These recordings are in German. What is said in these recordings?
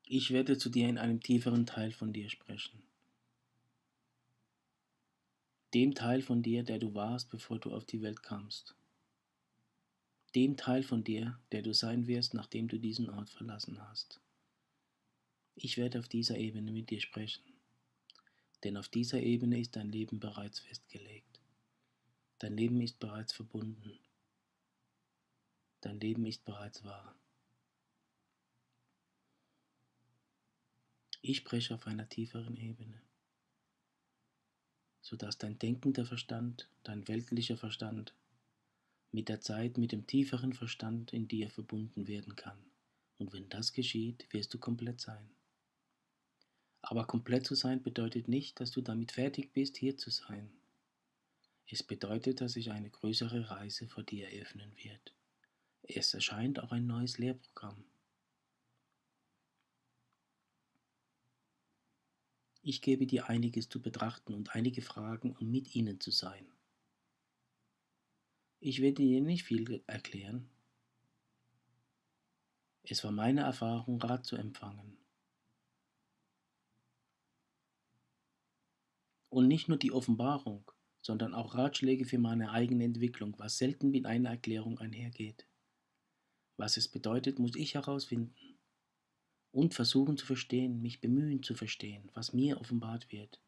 Ich werde zu dir in einem tieferen Teil von dir sprechen. Dem Teil von dir, der du warst, bevor du auf die Welt kamst. Dem Teil von dir, der du sein wirst, nachdem du diesen Ort verlassen hast. Ich werde auf dieser Ebene mit dir sprechen, denn auf dieser Ebene ist dein Leben bereits festgelegt. Dein Leben ist bereits verbunden. Dein Leben ist bereits wahr. Ich spreche auf einer tieferen Ebene, sodass dein denkender Verstand, dein weltlicher Verstand mit der Zeit mit dem tieferen Verstand in dir verbunden werden kann. Und wenn das geschieht, wirst du komplett sein. Aber komplett zu sein bedeutet nicht, dass du damit fertig bist, hier zu sein. Es bedeutet, dass sich eine größere Reise vor dir eröffnen wird. Es erscheint auch ein neues Lehrprogramm. Ich gebe dir einiges zu betrachten und einige Fragen, um mit ihnen zu sein. Ich werde dir nicht viel erklären. Es war meine Erfahrung, Rat zu empfangen. Und nicht nur die Offenbarung, sondern auch Ratschläge für meine eigene Entwicklung, was selten mit einer Erklärung einhergeht. Was es bedeutet, muss ich herausfinden und versuchen zu verstehen, mich bemühen zu verstehen, was mir offenbart wird.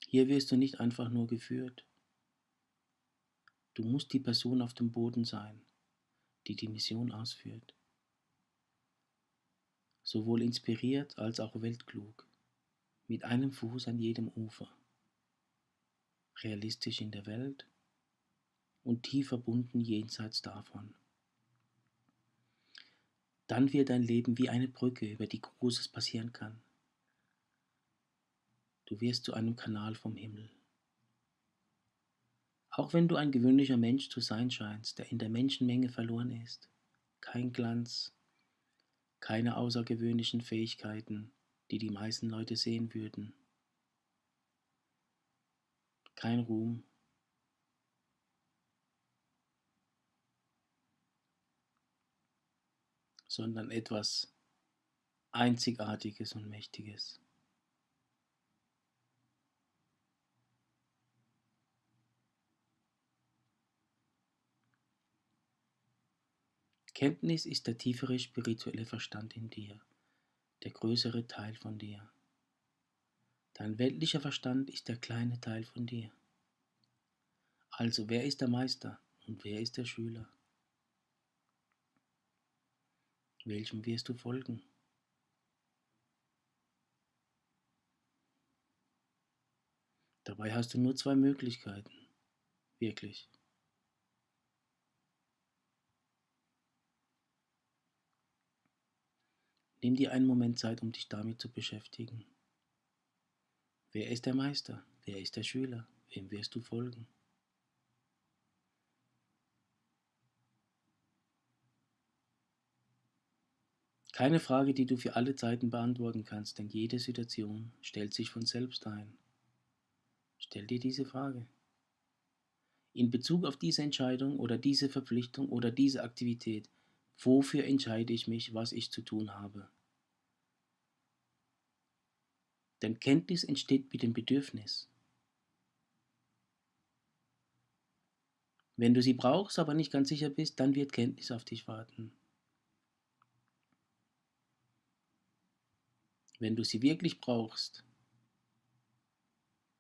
Hier wirst du nicht einfach nur geführt. Du musst die Person auf dem Boden sein, die die Mission ausführt. Sowohl inspiriert als auch weltklug, mit einem Fuß an jedem Ufer, realistisch in der Welt und tief verbunden jenseits davon. Dann wird dein Leben wie eine Brücke, über die Großes passieren kann. Du wirst zu einem Kanal vom Himmel. Auch wenn du ein gewöhnlicher Mensch zu sein scheinst, der in der Menschenmenge verloren ist, kein Glanz, keine außergewöhnlichen Fähigkeiten, die die meisten Leute sehen würden, kein Ruhm, sondern etwas Einzigartiges und Mächtiges. Kenntnis ist der tiefere spirituelle Verstand in dir, der größere Teil von dir. Dein weltlicher Verstand ist der kleine Teil von dir. Also wer ist der Meister und wer ist der Schüler? Welchem wirst du folgen? Dabei hast du nur zwei Möglichkeiten, wirklich. Nimm dir einen Moment Zeit, um dich damit zu beschäftigen. Wer ist der Meister? Wer ist der Schüler? Wem wirst du folgen? Keine Frage, die du für alle Zeiten beantworten kannst, denn jede Situation stellt sich von selbst ein. Stell dir diese Frage. In Bezug auf diese Entscheidung oder diese Verpflichtung oder diese Aktivität, wofür entscheide ich mich, was ich zu tun habe? Denn Kenntnis entsteht mit dem Bedürfnis. Wenn du sie brauchst, aber nicht ganz sicher bist, dann wird Kenntnis auf dich warten. Wenn du sie wirklich brauchst,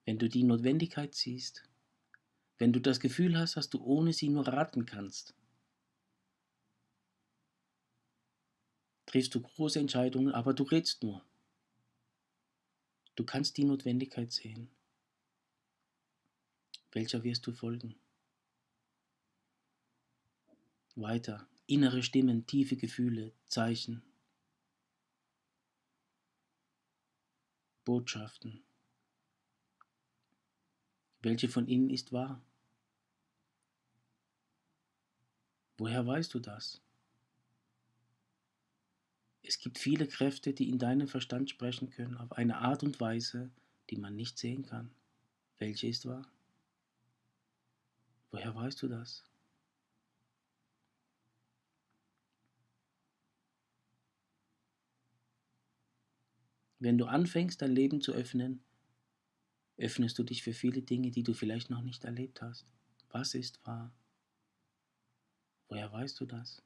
wenn du die Notwendigkeit siehst, wenn du das Gefühl hast, dass du ohne sie nur raten kannst, triffst du große Entscheidungen, aber du redst nur. Du kannst die Notwendigkeit sehen. Welcher wirst du folgen? Weiter. Innere Stimmen, tiefe Gefühle, Zeichen, Botschaften. Welche von ihnen ist wahr? Woher weißt du das? Es gibt viele Kräfte, die in deinem Verstand sprechen können, auf eine Art und Weise, die man nicht sehen kann. Welche ist wahr? Woher weißt du das? Wenn du anfängst, dein Leben zu öffnen, öffnest du dich für viele Dinge, die du vielleicht noch nicht erlebt hast. Was ist wahr? Woher weißt du das?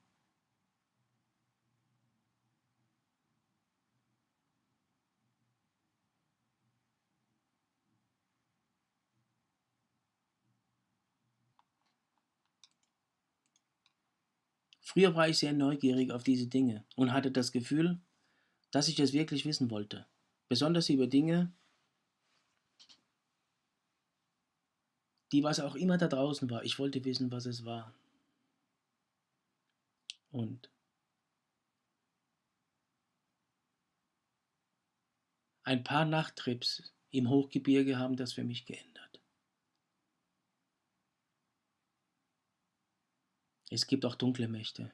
Früher war ich sehr neugierig auf diese Dinge und hatte das Gefühl, dass ich es wirklich wissen wollte. Besonders über Dinge, die was auch immer da draußen war. Ich wollte wissen, was es war. Und ein paar Nachttrips im Hochgebirge haben das für mich geändert. Es gibt auch dunkle Mächte.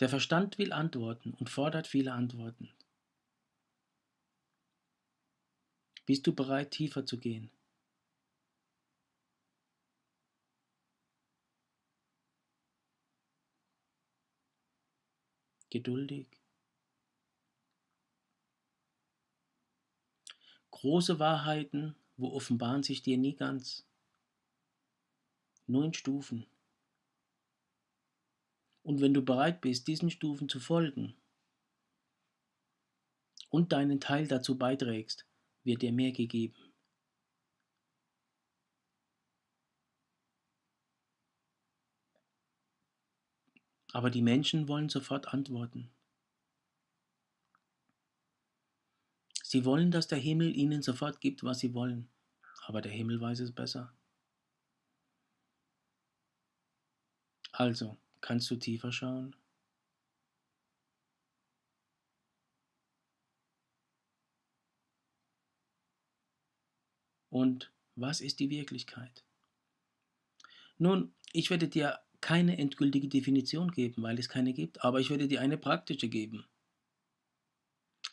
Der Verstand will Antworten und fordert viele Antworten. Bist du bereit, tiefer zu gehen? Geduldig? Große Wahrheiten, wo offenbaren sich dir nie ganz. Nur in Stufen. Und wenn du bereit bist, diesen Stufen zu folgen und deinen Teil dazu beiträgst, wird dir mehr gegeben. Aber die Menschen wollen sofort Antworten. Sie wollen, dass der Himmel ihnen sofort gibt, was sie wollen. Aber der Himmel weiß es besser. Also, kannst du tiefer schauen? Und was ist die Wirklichkeit? Nun, ich werde dir keine endgültige Definition geben, weil es keine gibt, aber ich werde dir eine praktische geben,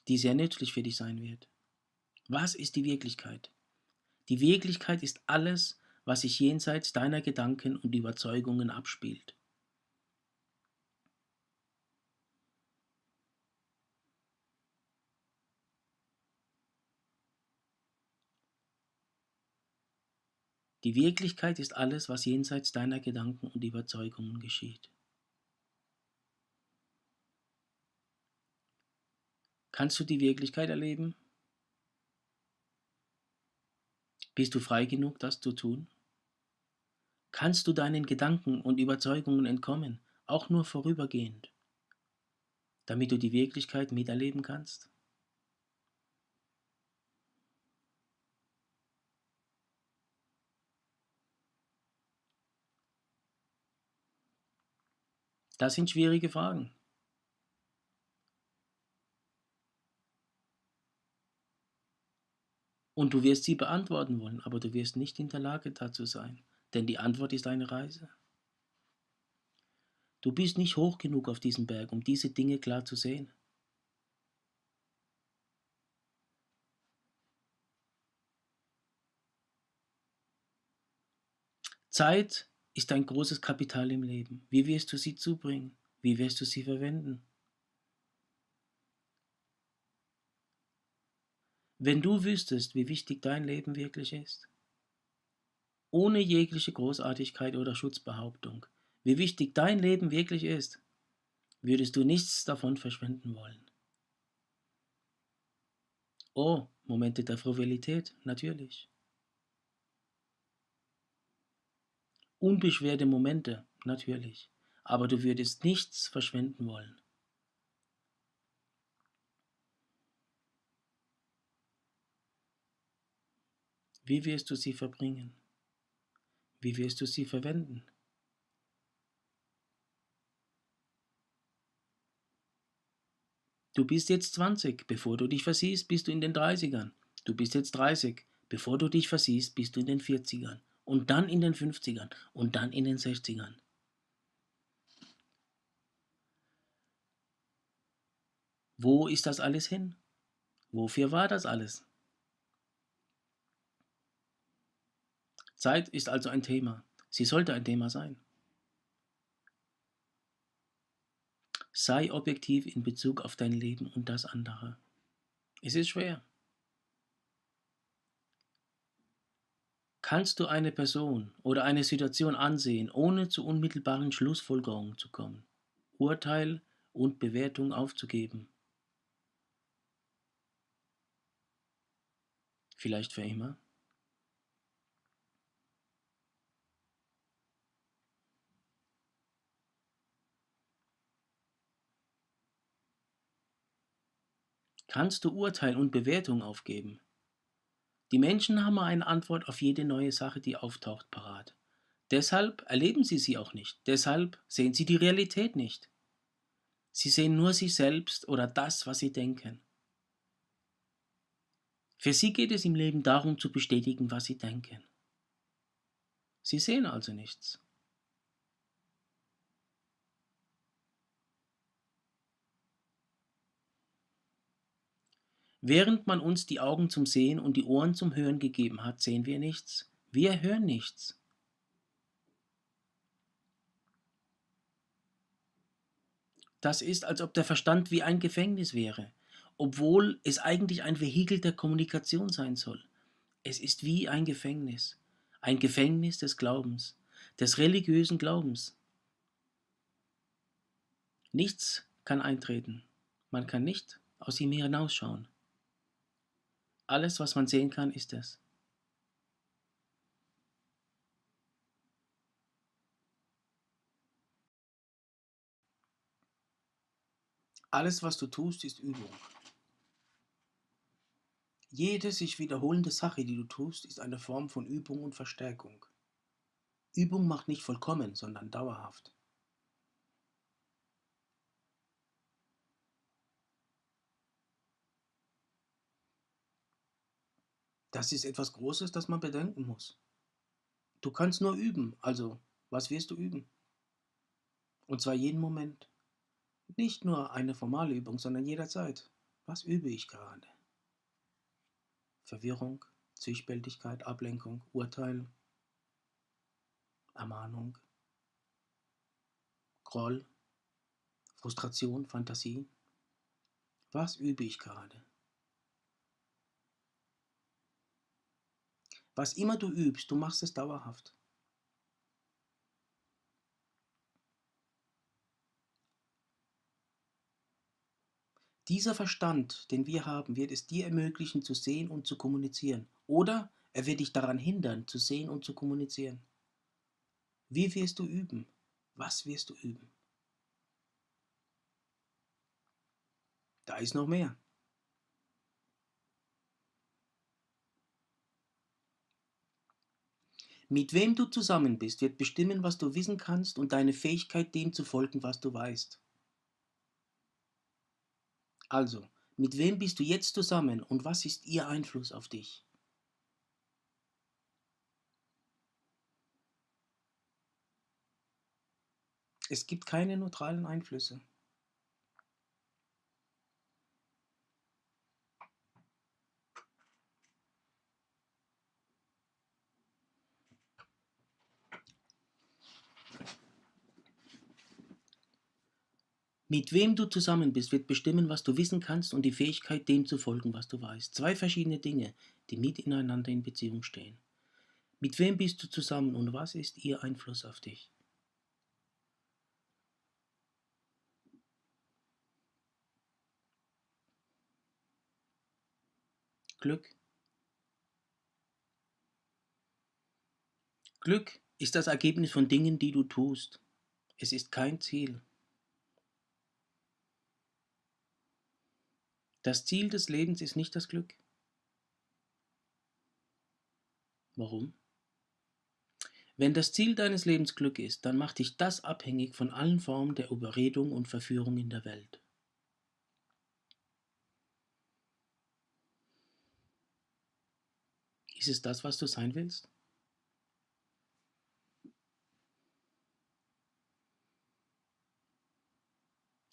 die sehr nützlich für dich sein wird. Was ist die Wirklichkeit? Die Wirklichkeit ist alles, was sich jenseits deiner Gedanken und Überzeugungen abspielt. Die Wirklichkeit ist alles, was jenseits deiner Gedanken und Überzeugungen geschieht. Kannst du die Wirklichkeit erleben? Bist du frei genug, das zu tun? Kannst du deinen Gedanken und Überzeugungen entkommen, auch nur vorübergehend, damit du die Wirklichkeit miterleben kannst? Das sind schwierige Fragen. Und du wirst sie beantworten wollen, aber du wirst nicht in der Lage dazu sein, denn die Antwort ist eine Reise. Du bist nicht hoch genug auf diesem Berg, um diese Dinge klar zu sehen. Zeit ist ein großes Kapital im Leben. Wie wirst du sie zubringen? Wie wirst du sie verwenden? Wenn du wüsstest, wie wichtig dein Leben wirklich ist, ohne jegliche Großartigkeit oder Schutzbehauptung, wie wichtig dein Leben wirklich ist, würdest du nichts davon verschwenden wollen. Oh, Momente der Frivolität, natürlich. Unbeschwerte Momente, natürlich. Aber du würdest nichts verschwenden wollen. Wie wirst du sie verbringen? Wie wirst du sie verwenden? Du bist jetzt 20, bevor du dich versiehst, bist du in den 30ern. Du bist jetzt 30, bevor du dich versiehst, bist du in den 40ern. Und dann in den 50ern und dann in den 60ern. Wo ist das alles hin? Wofür war das alles? Zeit ist also ein Thema. Sie sollte ein Thema sein. Sei objektiv in Bezug auf dein Leben und das andere. Es ist schwer. Kannst du eine Person oder eine Situation ansehen, ohne zu unmittelbaren Schlussfolgerungen zu kommen, Urteil und Bewertung aufzugeben, vielleicht für immer? Kannst du Urteil und Bewertung aufgeben? Die Menschen haben eine Antwort auf jede neue Sache, die auftaucht, parat. Deshalb erleben sie auch nicht. Deshalb sehen sie die Realität nicht. Sie sehen nur sich selbst oder das, was sie denken. Für sie geht es im Leben darum, zu bestätigen, was sie denken. Sie sehen also nichts. Während man uns die Augen zum Sehen und die Ohren zum Hören gegeben hat, sehen wir nichts. Wir hören nichts. Das ist, als ob der Verstand wie ein Gefängnis wäre, obwohl es eigentlich ein Vehikel der Kommunikation sein soll. Es ist wie ein Gefängnis des Glaubens, des religiösen Glaubens. Nichts kann eintreten. Man kann nicht aus ihm hinausschauen. Alles, was man sehen kann, ist es. Alles, was du tust, ist Übung. Jede sich wiederholende Sache, die du tust, ist eine Form von Übung und Verstärkung. Übung macht nicht vollkommen, sondern dauerhaft. Das ist etwas Großes, das man bedenken muss. Du kannst nur üben, also was wirst du üben? Und zwar jeden Moment. Nicht nur eine formale Übung, sondern jederzeit. Was übe ich gerade? Verwirrung, Zwiespältigkeit, Ablenkung, Urteil, Ermahnung, Groll, Frustration, Fantasie. Was übe ich gerade? Was immer du übst, du machst es dauerhaft. Dieser Verstand, den wir haben, wird es dir ermöglichen, zu sehen und zu kommunizieren. Oder er wird dich daran hindern, zu sehen und zu kommunizieren. Wie wirst du üben? Was wirst du üben? Da ist noch mehr. Mit wem du zusammen bist, wird bestimmen, was du wissen kannst und deine Fähigkeit, dem zu folgen, was du weißt. Also, mit wem bist du jetzt zusammen und was ist ihr Einfluss auf dich? Es gibt keine neutralen Einflüsse. Mit wem du zusammen bist, wird bestimmen, was du wissen kannst und die Fähigkeit, dem zu folgen, was du weißt. Zwei verschiedene Dinge, die miteinander in Beziehung stehen. Mit wem bist du zusammen und was ist ihr Einfluss auf dich? Glück. Glück ist das Ergebnis von Dingen, die du tust. Es ist kein Ziel. Das Ziel des Lebens ist nicht das Glück. Warum? Wenn das Ziel deines Lebens Glück ist, dann macht dich das abhängig von allen Formen der Überredung und Verführung in der Welt. Ist es das, was du sein willst?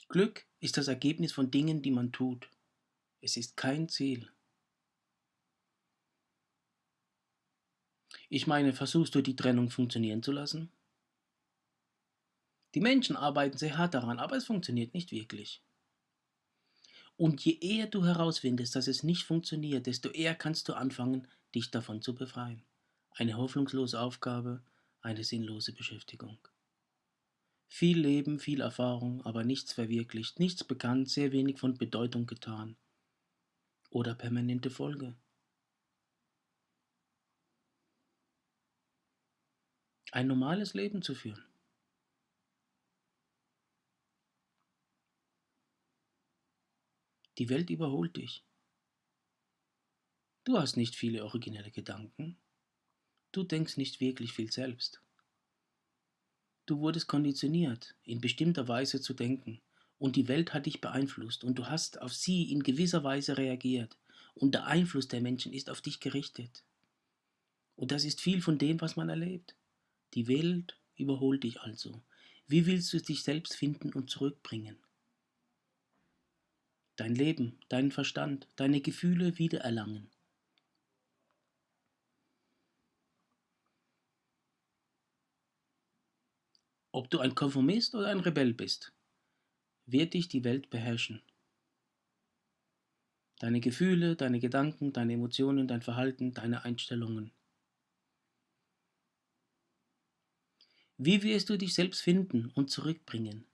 Glück ist das Ergebnis von Dingen, die man tut. Es ist kein Ziel. Ich meine, versuchst du die Trennung funktionieren zu lassen? Die Menschen arbeiten sehr hart daran, aber es funktioniert nicht wirklich. Und je eher du herausfindest, dass es nicht funktioniert, desto eher kannst du anfangen, dich davon zu befreien. Eine hoffnungslose Aufgabe, eine sinnlose Beschäftigung. Viel Leben, viel Erfahrung, aber nichts verwirklicht, nichts bekannt, sehr wenig von Bedeutung getan. Oder permanente Folge. Ein normales Leben zu führen. Die Welt überholt dich. Du hast nicht viele originelle Gedanken. Du denkst nicht wirklich viel selbst. Du wurdest konditioniert, in bestimmter Weise zu denken, und die Welt hat dich beeinflusst, und du hast auf sie in gewisser Weise reagiert, und der Einfluss der Menschen ist auf dich gerichtet. Und das ist viel von dem, was man erlebt. Die Welt überholt dich also. Wie willst du dich selbst finden und zurückbringen? Dein Leben, deinen Verstand, deine Gefühle wiedererlangen. Ob du ein Konformist oder ein Rebell bist, wird dich die Welt beherrschen. Deine Gefühle, deine Gedanken, deine Emotionen, dein Verhalten, deine Einstellungen. Wie wirst du dich selbst finden und zurückbringen?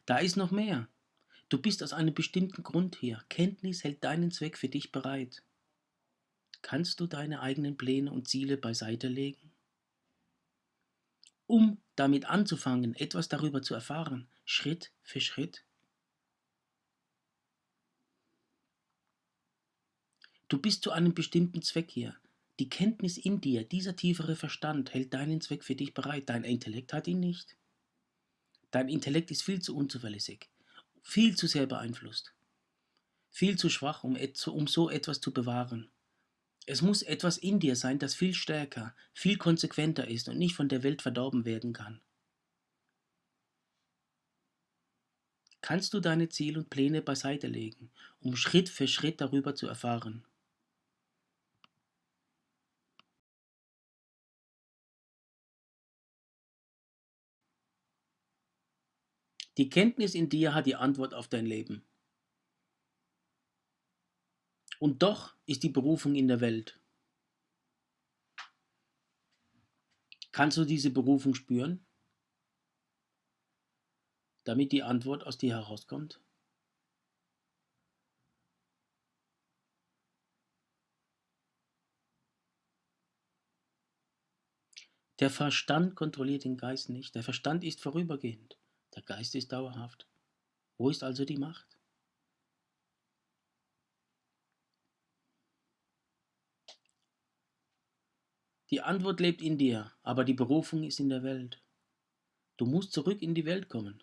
Da ist noch mehr. Du bist aus einem bestimmten Grund hier. Kenntnis hält deinen Zweck für dich bereit. Kannst du deine eigenen Pläne und Ziele beiseite legen? Um damit anzufangen, etwas darüber zu erfahren, Schritt für Schritt? Du bist zu einem bestimmten Zweck hier. Die Kenntnis in dir, dieser tiefere Verstand, hält deinen Zweck für dich bereit. Dein Intellekt hat ihn nicht. Dein Intellekt ist viel zu unzuverlässig, viel zu sehr beeinflusst, viel zu schwach, um so etwas zu bewahren. Es muss etwas in dir sein, das viel stärker, viel konsequenter ist und nicht von der Welt verdorben werden kann. Kannst du deine Ziele und Pläne beiseite legen, um Schritt für Schritt darüber zu erfahren? Die Kenntnis in dir hat die Antwort auf dein Leben. Und doch ist die Berufung in der Welt. Kannst du diese Berufung spüren, damit die Antwort aus dir herauskommt? Der Verstand kontrolliert den Geist nicht. Der Verstand ist vorübergehend. Der Geist ist dauerhaft. Wo ist also die Macht? Die Antwort lebt in dir, aber die Berufung ist in der Welt. Du musst zurück in die Welt kommen.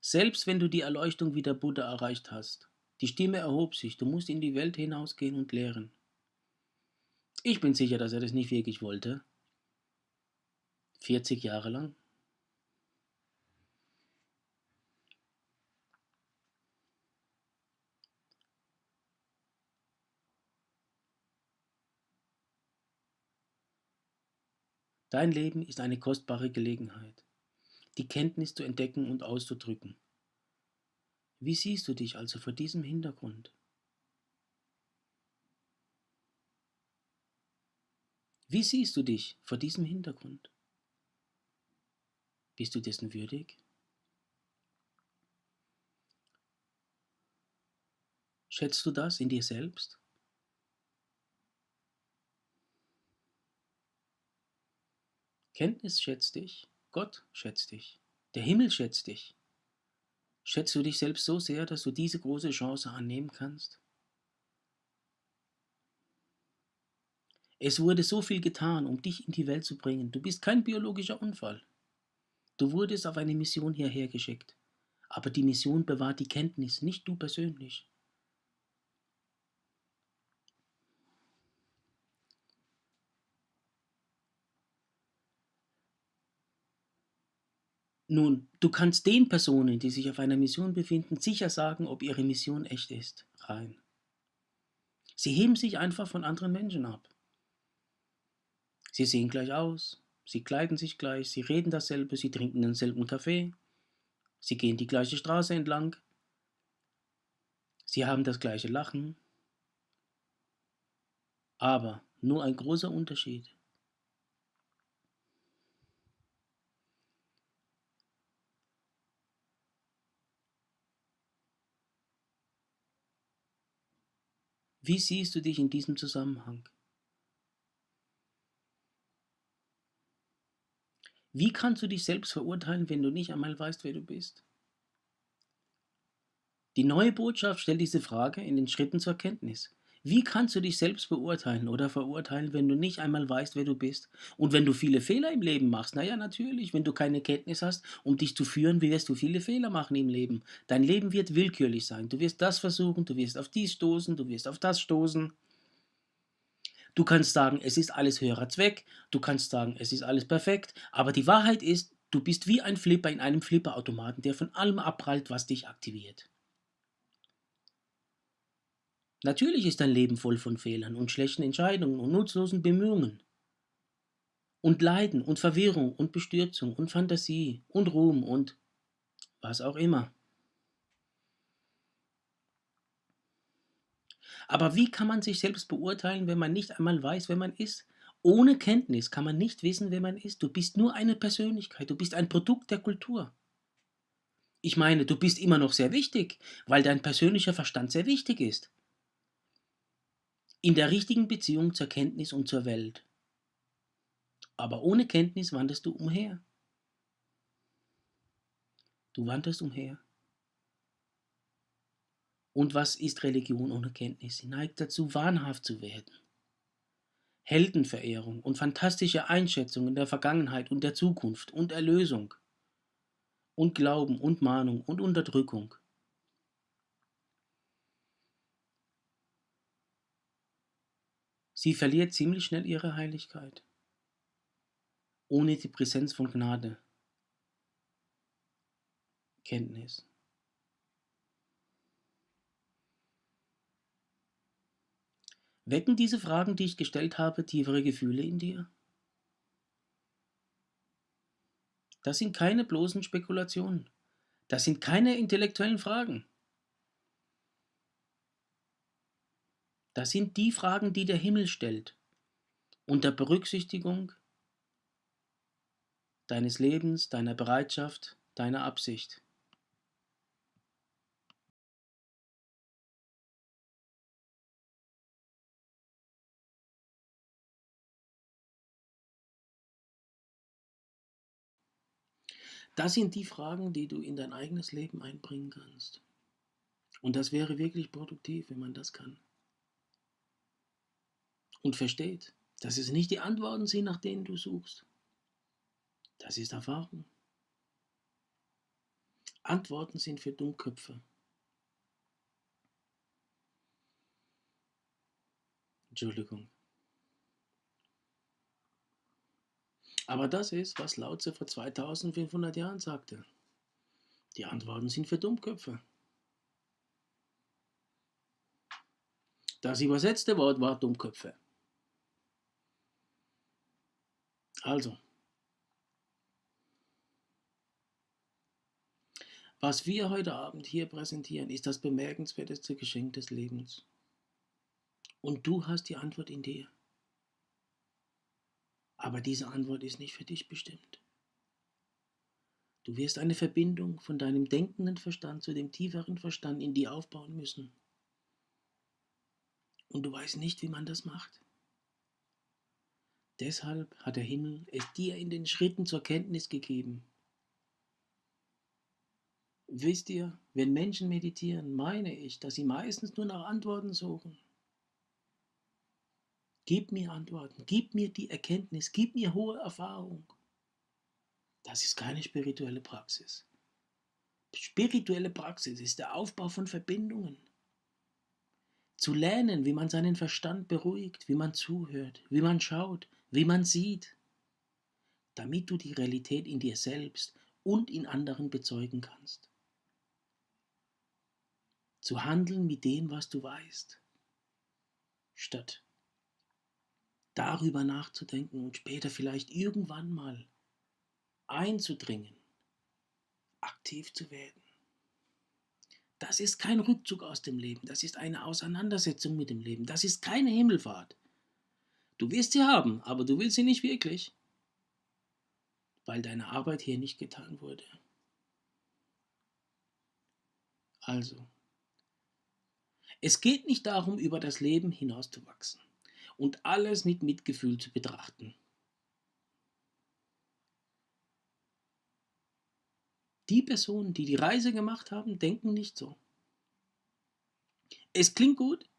Selbst wenn du die Erleuchtung wie der Buddha erreicht hast. Die Stimme erhob sich, du musst in die Welt hinausgehen und lehren. Ich bin sicher, dass er das nicht wirklich wollte. 40 Jahre lang. Dein Leben ist eine kostbare Gelegenheit, die Kenntnis zu entdecken und auszudrücken. Wie siehst du dich also vor diesem Hintergrund? Wie siehst du dich vor diesem Hintergrund? Bist du dessen würdig? Schätzt du das in dir selbst? Kenntnis schätzt dich, Gott schätzt dich, der Himmel schätzt dich. Schätzt du dich selbst so sehr, dass du diese große Chance annehmen kannst? Es wurde so viel getan, um dich in die Welt zu bringen. Du bist kein biologischer Unfall. Du wurdest auf eine Mission hierher geschickt. Aber die Mission bewahrt die Kenntnis, nicht du persönlich. Nun, du kannst den Personen, die sich auf einer Mission befinden, sicher sagen, ob ihre Mission echt ist. Rein. Sie heben sich einfach von anderen Menschen ab. Sie sehen gleich aus, sie kleiden sich gleich, sie reden dasselbe, sie trinken denselben Kaffee, sie gehen die gleiche Straße entlang, sie haben das gleiche Lachen, aber nur ein großer Unterschied. Wie siehst du dich in diesem Zusammenhang? Wie kannst du dich selbst verurteilen, wenn du nicht einmal weißt, wer du bist? Die neue Botschaft stellt diese Frage in den Schritten zur Kenntnis. Wie kannst du dich selbst beurteilen oder verurteilen, wenn du nicht einmal weißt, wer du bist? Und wenn du viele Fehler im Leben machst? Na ja, natürlich, wenn du keine Kenntnis hast, um dich zu führen, wirst du viele Fehler machen im Leben. Dein Leben wird willkürlich sein. Du wirst das versuchen, du wirst auf dies stoßen, du wirst auf das stoßen. Du kannst sagen, es ist alles höherer Zweck, du kannst sagen, es ist alles perfekt, aber die Wahrheit ist, du bist wie ein Flipper in einem Flipperautomaten, der von allem abprallt, was dich aktiviert. Natürlich ist dein Leben voll von Fehlern und schlechten Entscheidungen und nutzlosen Bemühungen und Leiden und Verwirrung und Bestürzung und Fantasie und Ruhm und was auch immer. Aber wie kann man sich selbst beurteilen, wenn man nicht einmal weiß, wer man ist? Ohne Kenntnis kann man nicht wissen, wer man ist. Du bist nur eine Persönlichkeit, du bist ein Produkt der Kultur. Ich meine, du bist immer noch sehr wichtig, weil dein persönlicher Verstand sehr wichtig ist. In der richtigen Beziehung zur Kenntnis und zur Welt. Aber ohne Kenntnis wanderst du umher. Du wanderst umher. Und was ist Religion ohne Kenntnis? Sie neigt dazu, wahnhaft zu werden. Heldenverehrung und fantastische Einschätzungen der Vergangenheit und der Zukunft und Erlösung und Glauben und Mahnung und Unterdrückung. Sie verliert ziemlich schnell ihre Heiligkeit, ohne die Präsenz von Gnade, Kenntnis. Wecken diese Fragen, die ich gestellt habe, tiefere Gefühle in dir? Das sind keine bloßen Spekulationen. Das sind keine intellektuellen Fragen. Das sind die Fragen, die der Himmel stellt, unter Berücksichtigung deines Lebens, deiner Bereitschaft, deiner Absicht. Das sind die Fragen, die du in dein eigenes Leben einbringen kannst. Und das wäre wirklich produktiv, wenn man das kann. Und versteht, dass es nicht die Antworten sind, nach denen du suchst. Das ist Erfahrung. Antworten sind für Dummköpfe. Entschuldigung. Aber das ist, was Lao Tse vor 2500 Jahren sagte. Die Antworten sind für Dummköpfe. Das übersetzte Wort war Dummköpfe. Also, was wir heute Abend hier präsentieren, ist das bemerkenswerteste Geschenk des Lebens. Und du hast die Antwort in dir. Aber diese Antwort ist nicht für dich bestimmt. Du wirst eine Verbindung von deinem denkenden Verstand zu dem tieferen Verstand in dir aufbauen müssen. Und du weißt nicht, wie man das macht. Deshalb hat der Himmel es dir in den Schritten zur Kenntnis gegeben. Wisst ihr, wenn Menschen meditieren, meine ich, dass sie meistens nur nach Antworten suchen. Gib mir Antworten, gib mir die Erkenntnis, gib mir hohe Erfahrung. Das ist keine spirituelle Praxis. Spirituelle Praxis ist der Aufbau von Verbindungen. Zu lernen, wie man seinen Verstand beruhigt, wie man zuhört, wie man schaut, wie man sieht, damit du die Realität in dir selbst und in anderen bezeugen kannst. Zu handeln mit dem, was du weißt, statt darüber nachzudenken und später vielleicht irgendwann mal einzudringen, aktiv zu werden. Das ist kein Rückzug aus dem Leben, das ist eine Auseinandersetzung mit dem Leben, das ist keine Himmelfahrt. Du wirst sie haben, aber du willst sie nicht wirklich, weil deine Arbeit hier nicht getan wurde. Also, es geht nicht darum, über das Leben hinauszuwachsen und alles mit Mitgefühl zu betrachten. Die Personen, die die Reise gemacht haben, denken nicht so. Es klingt gut,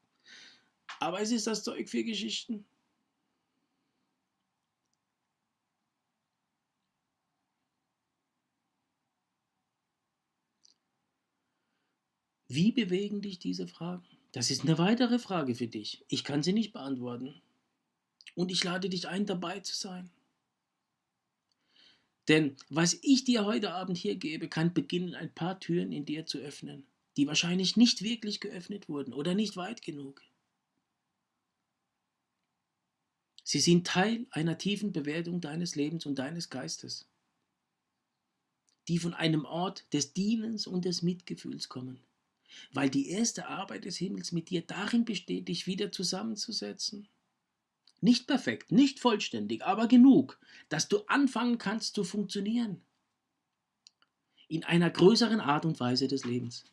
aber es ist das Zeug für Geschichten. Wie bewegen dich diese Fragen? Das ist eine weitere Frage für dich. Ich kann sie nicht beantworten. Und ich lade dich ein, dabei zu sein. Denn was ich dir heute Abend hier gebe, kann beginnen, ein paar Türen in dir zu öffnen, die wahrscheinlich nicht wirklich geöffnet wurden oder nicht weit genug. Sie sind Teil einer tiefen Bewertung deines Lebens und deines Geistes, die von einem Ort des Dienens und des Mitgefühls kommen, weil die erste Arbeit des Himmels mit dir darin besteht, dich wieder zusammenzusetzen. Nicht perfekt, nicht vollständig, aber genug, dass du anfangen kannst zu funktionieren. In einer größeren Art und Weise des Lebens.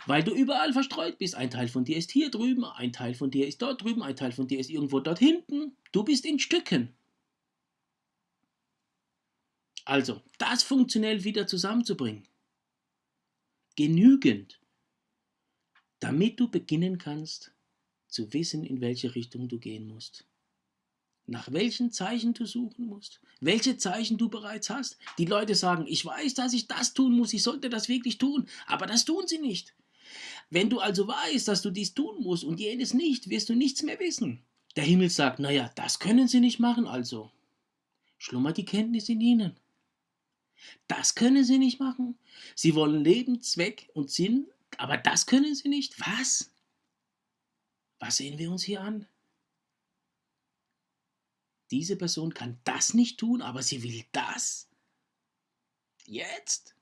Weil du überall verstreut bist. Ein Teil von dir ist hier drüben, ein Teil von dir ist dort drüben, ein Teil von dir ist irgendwo dort hinten. Du bist in Stücken. Also, das funktionell wieder zusammenzubringen. Genügend, damit du beginnen kannst, zu wissen, in welche Richtung du gehen musst. Nach welchen Zeichen du suchen musst, welche Zeichen du bereits hast. Die Leute sagen, ich weiß, dass ich das tun muss, ich sollte das wirklich tun, aber das tun sie nicht. Wenn du also weißt, dass du dies tun musst und jenes nicht, wirst du nichts mehr wissen. Der Himmel sagt, naja, das können sie nicht machen, also schlummert die Kenntnis in ihnen. Das können sie nicht machen. Sie wollen Leben, Zweck und Sinn, aber das können sie nicht. Was? Was sehen wir uns hier an? Diese Person kann das nicht tun, aber sie will das. Jetzt?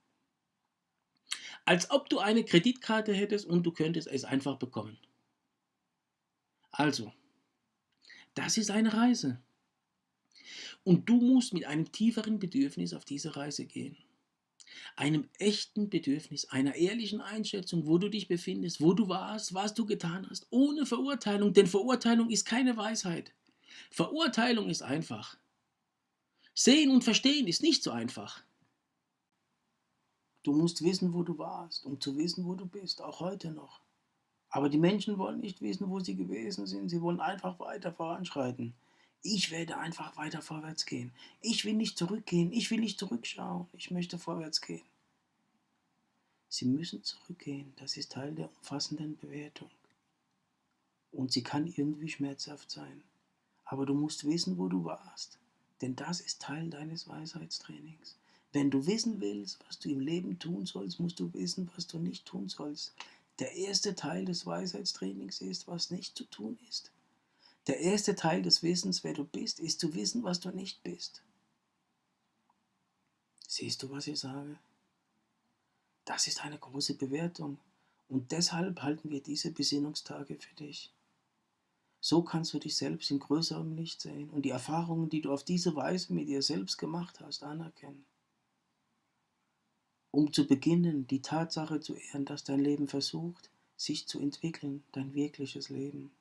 Als ob du eine Kreditkarte hättest und du könntest es einfach bekommen. Also, das ist eine Reise. Und du musst mit einem tieferen Bedürfnis auf diese Reise gehen. Einem echten Bedürfnis, einer ehrlichen Einschätzung, wo du dich befindest, wo du warst, was du getan hast, ohne Verurteilung, denn Verurteilung ist keine Weisheit. Verurteilung ist einfach. Sehen und verstehen ist nicht so einfach. Du musst wissen, wo du warst, um zu wissen, wo du bist, auch heute noch. Aber die Menschen wollen nicht wissen, wo sie gewesen sind. Sie wollen einfach weiter voranschreiten. Ich werde einfach weiter vorwärts gehen. Ich will nicht zurückgehen. Ich will nicht zurückschauen. Ich möchte vorwärts gehen. Sie müssen zurückgehen. Das ist Teil der umfassenden Bewertung. Und sie kann irgendwie schmerzhaft sein. Aber du musst wissen, wo du warst. Denn das ist Teil deines Weisheitstrainings. Wenn du wissen willst, was du im Leben tun sollst, musst du wissen, was du nicht tun sollst. Der erste Teil des Weisheitstrainings ist, was nicht zu tun ist. Der erste Teil des Wissens, wer du bist, ist zu wissen, was du nicht bist. Siehst du, was ich sage? Das ist eine große Bewertung. Und deshalb halten wir diese Besinnungstage für dich. So kannst du dich selbst in größerem Licht sehen und die Erfahrungen, die du auf diese Weise mit dir selbst gemacht hast, anerkennen. Um zu beginnen, die Tatsache zu ehren, dass dein Leben versucht, sich zu entwickeln, dein wirkliches Leben.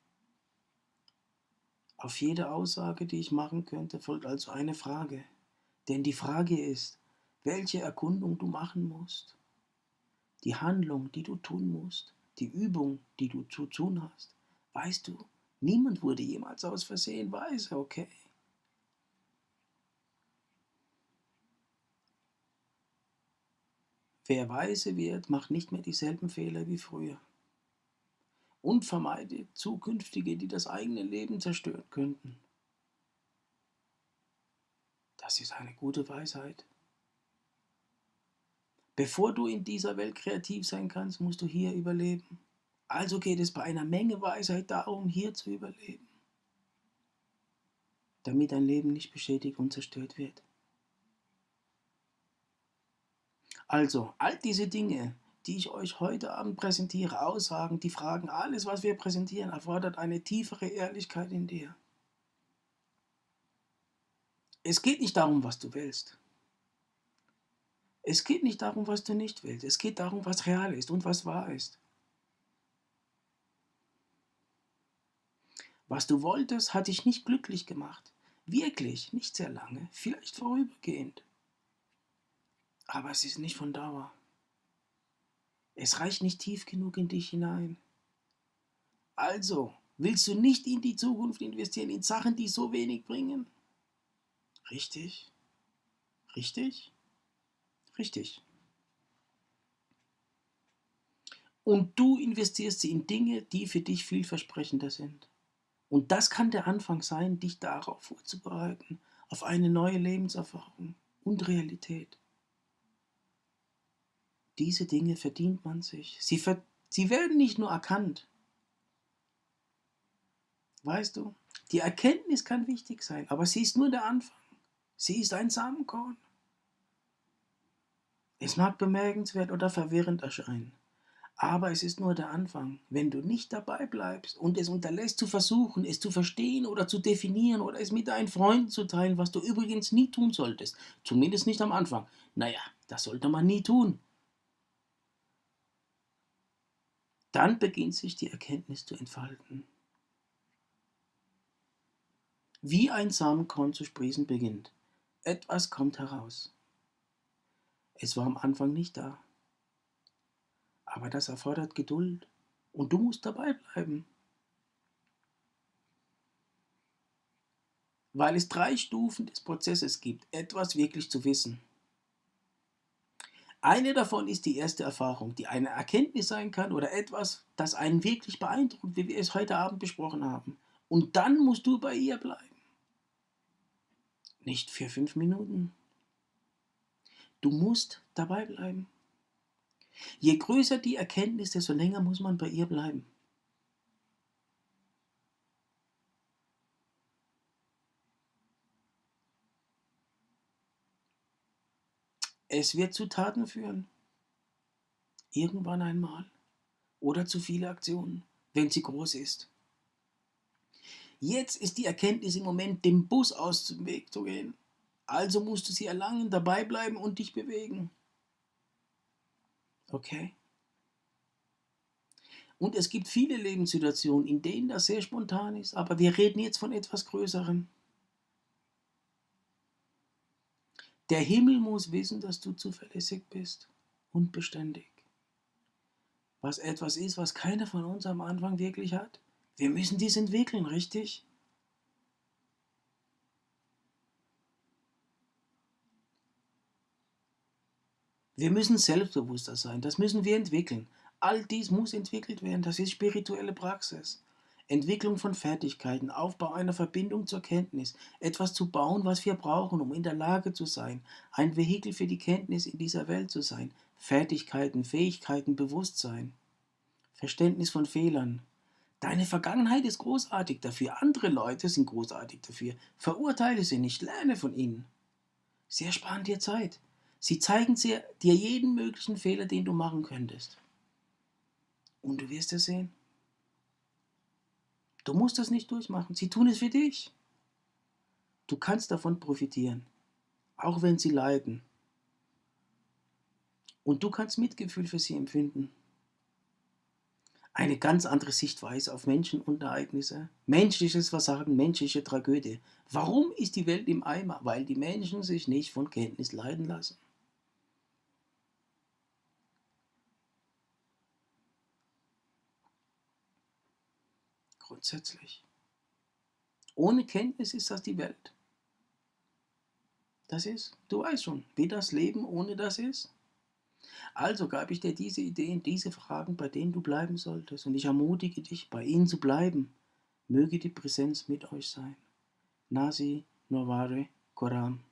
Auf jede Aussage, die ich machen könnte, folgt also eine Frage. Denn die Frage ist, welche Erkundung du machen musst. Die Handlung, die du tun musst, die Übung, die du zu tun hast. Weißt du, niemand wurde jemals aus Versehen weise, okay? Wer weise wird, macht nicht mehr dieselben Fehler wie früher. Und vermeidet zukünftige, die das eigene Leben zerstören könnten. Das ist eine gute Weisheit. Bevor du in dieser Welt kreativ sein kannst, musst du hier überleben. Also geht es bei einer Menge Weisheit darum, hier zu überleben, damit dein Leben nicht beschädigt und zerstört wird. Also, all diese Dinge, die ich euch heute Abend präsentiere, Aussagen, die Fragen, alles, was wir präsentieren, erfordert eine tiefere Ehrlichkeit in dir. Es geht nicht darum, was du willst. Es geht nicht darum, was du nicht willst. Es geht darum, was real ist und was wahr ist. Was du wolltest, hat dich nicht glücklich gemacht. Wirklich, nicht sehr lange, vielleicht vorübergehend. Aber es ist nicht von Dauer. Es reicht nicht tief genug in dich hinein. Also, willst du nicht in die Zukunft investieren, in Sachen, die so wenig bringen? Richtig, richtig, richtig. Und du investierst sie in Dinge, die für dich vielversprechender sind. Und das kann der Anfang sein, dich darauf vorzubereiten, auf eine neue Lebenserfahrung und Realität. Diese Dinge verdient man sich. Sie werden nicht nur erkannt. Weißt du, die Erkenntnis kann wichtig sein, aber sie ist nur der Anfang. Sie ist ein Samenkorn. Es mag bemerkenswert oder verwirrend erscheinen, aber es ist nur der Anfang. Wenn du nicht dabei bleibst und es unterlässt zu versuchen, es zu verstehen oder zu definieren oder es mit deinen Freunden zu teilen, was du übrigens nie tun solltest, zumindest nicht am Anfang. Naja, das sollte man nie tun. Dann beginnt sich die Erkenntnis zu entfalten. Wie ein Samenkorn zu sprießen beginnt. Etwas kommt heraus. Es war am Anfang nicht da. Aber das erfordert Geduld. Und du musst dabei bleiben. Weil es 3 Stufen des Prozesses gibt, etwas wirklich zu wissen. Eine davon ist die erste Erfahrung, die eine Erkenntnis sein kann oder etwas, das einen wirklich beeindruckt, wie wir es heute Abend besprochen haben. Und dann musst du bei ihr bleiben. Nicht für 5 Minuten. Du musst dabei bleiben. Je größer die Erkenntnis, desto länger muss man bei ihr bleiben. Es wird zu Taten führen. Irgendwann einmal. Oder zu viele Aktionen, wenn sie groß ist. Jetzt ist die Erkenntnis im Moment, dem Bus aus dem Weg zu gehen. Also musst du sie erlangen, dabei bleiben und dich bewegen. Okay? Und es gibt viele Lebenssituationen, in denen das sehr spontan ist, aber wir reden jetzt von etwas Größerem. Der Himmel muss wissen, dass du zuverlässig bist und beständig. Was etwas ist, was keiner von uns am Anfang wirklich hat. Wir müssen dies entwickeln, richtig? Wir müssen selbstbewusster sein, das müssen wir entwickeln. All dies muss entwickelt werden, das ist spirituelle Praxis. Entwicklung von Fertigkeiten, Aufbau einer Verbindung zur Kenntnis, etwas zu bauen, was wir brauchen, um in der Lage zu sein, ein Vehikel für die Kenntnis in dieser Welt zu sein. Fertigkeiten, Fähigkeiten, Bewusstsein, Verständnis von Fehlern. Deine Vergangenheit ist großartig dafür, andere Leute sind großartig dafür. Verurteile sie nicht, lerne von ihnen. Sie ersparen dir Zeit. Sie zeigen dir jeden möglichen Fehler, den du machen könntest. Und du wirst es sehen. Du musst das nicht durchmachen. Sie tun es für dich. Du kannst davon profitieren, auch wenn sie leiden. Und du kannst Mitgefühl für sie empfinden. Eine ganz andere Sichtweise auf Menschen und Ereignisse. Menschliches Versagen, menschliche Tragödie. Warum ist die Welt im Eimer? Weil die Menschen sich nicht von Kenntnis leiten lassen. Grundsätzlich. Ohne Kenntnis ist das die Welt. Das ist, du weißt schon, wie das Leben ohne das ist. Also gab ich dir diese Ideen, diese Fragen, bei denen du bleiben solltest. Und ich ermutige dich, bei ihnen zu bleiben. Möge die Präsenz mit euch sein. Nasi Novare Koram.